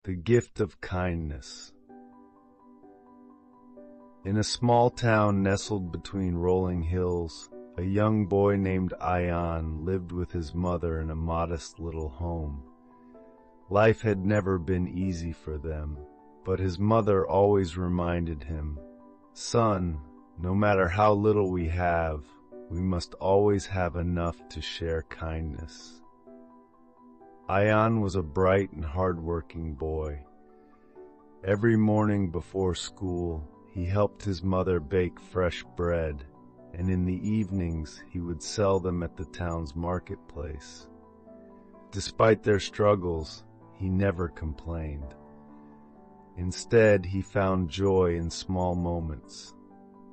The gift of kindness. In a small town nestled between rolling hills, a young boy named Ayaan lived with his mother in a modest little home. Life had never been easy for them, but his mother always reminded him, "Son, no matter how little we have, we must always have enough to share kindness." Ayaan was a bright and hard-working boy. Every morning before school, he helped his mother bake fresh bread, and in the evenings he would sell them at the town's marketplace. Despite their struggles, he never complained. Instead, he found joy in small moments,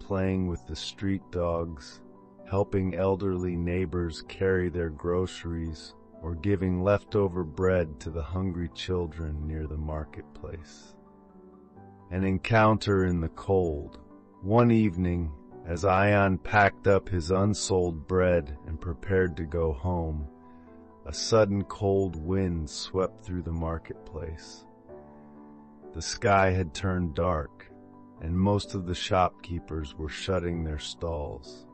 playing with the street dogs, helping elderly neighbors carry their groceries, or giving leftover bread to the hungry children near the marketplace. An encounter in the cold. One evening, as Ayaan packed up his unsold bread and prepared to go home, a sudden cold wind swept through the marketplace. The sky had turned dark, and most of the shopkeepers were shutting their stalls.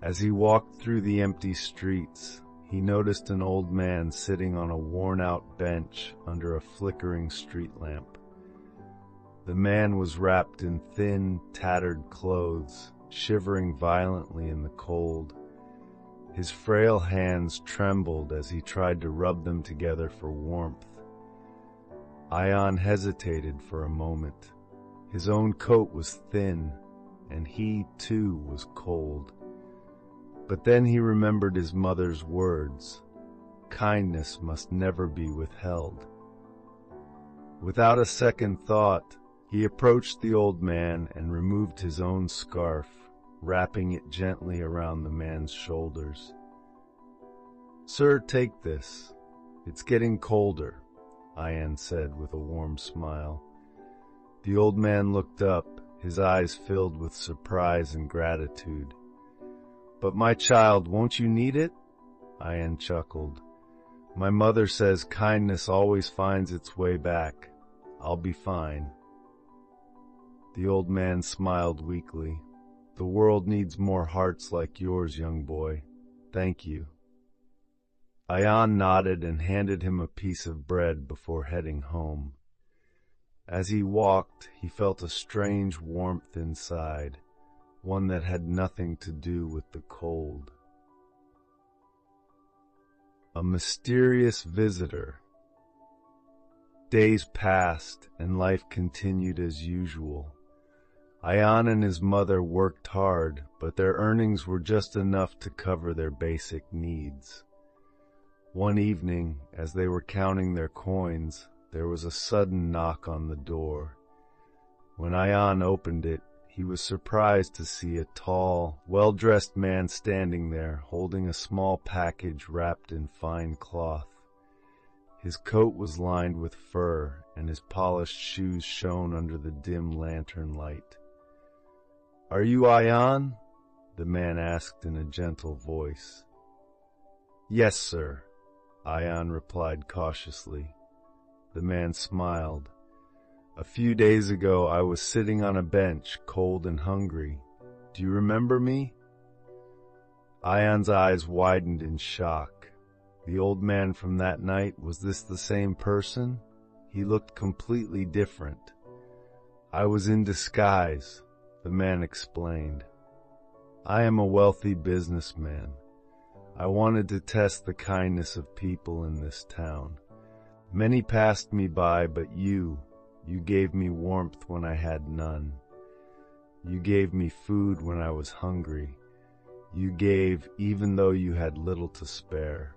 As he walked through the empty streets, he noticed an old man sitting on a worn-out bench under a flickering street lamp. The man was wrapped in thin, tattered clothes, shivering violently in the cold. His frail hands trembled as he tried to rub them together for warmth. Ayaan hesitated for a moment. His own coat was thin, and he, too, was cold. But then he remembered his mother's words, "Kindness must never be withheld." Without a second thought, he approached the old man and removed his own scarf, wrapping it gently around the man's shoulders. "Sir, take this. It's getting colder," Ayaan said with a warm smile. The old man looked up, his eyes filled with surprise and gratitude. "But my child, won't you need it?" Ayaan chuckled. "My mother says kindness always finds its way back. I'll be fine." The old man smiled weakly. "The world needs more hearts like yours, young boy. Thank you." Ayaan nodded and handed him a piece of bread before heading home. As he walked, he felt a strange warmth inside, one that had nothing to do with the cold. A mysterious visitor. Days passed, and life continued as usual. Ayaan and his mother worked hard, but their earnings were just enough to cover their basic needs. One evening, as they were counting their coins, there was a sudden knock on the door. When Ayaan opened it, he was surprised to see a tall, well-dressed man standing there, holding a small package wrapped in fine cloth. His coat was lined with fur, and his polished shoes shone under the dim lantern light. "Are you Ayaan?" the man asked in a gentle voice. "Yes, sir," Ayaan replied cautiously. The man smiled. "A few days ago I was sitting on a bench, cold and hungry. Do you remember me?" Ayaan's eyes widened in shock. The old man from that night, was this the same person? He looked completely different. "I was in disguise," the man explained. "I am a wealthy businessman. I wanted to test the kindness of people in this town. Many passed me by, but you gave me warmth when I had none. You gave me food when I was hungry. You gave even though you had little to spare."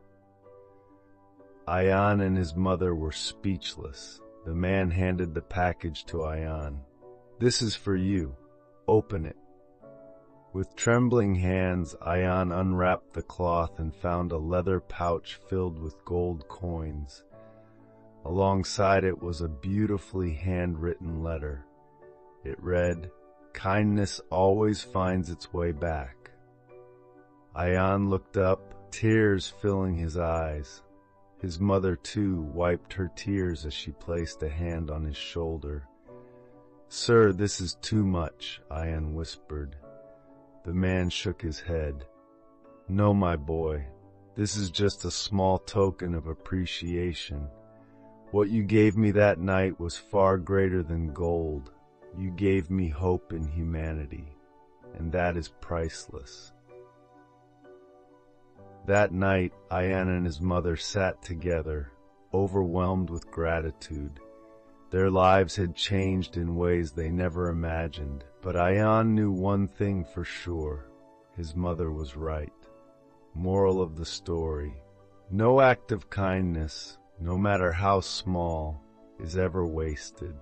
Ayaan and his mother were speechless. The man handed the package to Ayaan. "This is for you. Open it." With trembling hands, Ayaan unwrapped the cloth and found a leather pouch filled with gold coins. Alongside it was a beautifully handwritten letter. It read, "Kindness always finds its way back." Ayaan looked up, tears filling his eyes. His mother, too, wiped her tears as she placed a hand on his shoulder. "Sir, this is too much," Ayaan whispered. The man shook his head. "No, my boy, this is just a small token of appreciation. What you gave me that night was far greater than gold. You gave me hope in humanity, and that is priceless." That night, Ayaan and his mother sat together, overwhelmed with gratitude. Their lives had changed in ways they never imagined, but Ayaan knew one thing for sure: his mother was right. Moral of the story: no act of kindness, no matter how small, is ever wasted.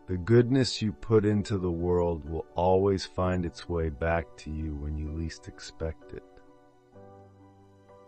The goodness you put into the world will always find its way back to you when you least expect it.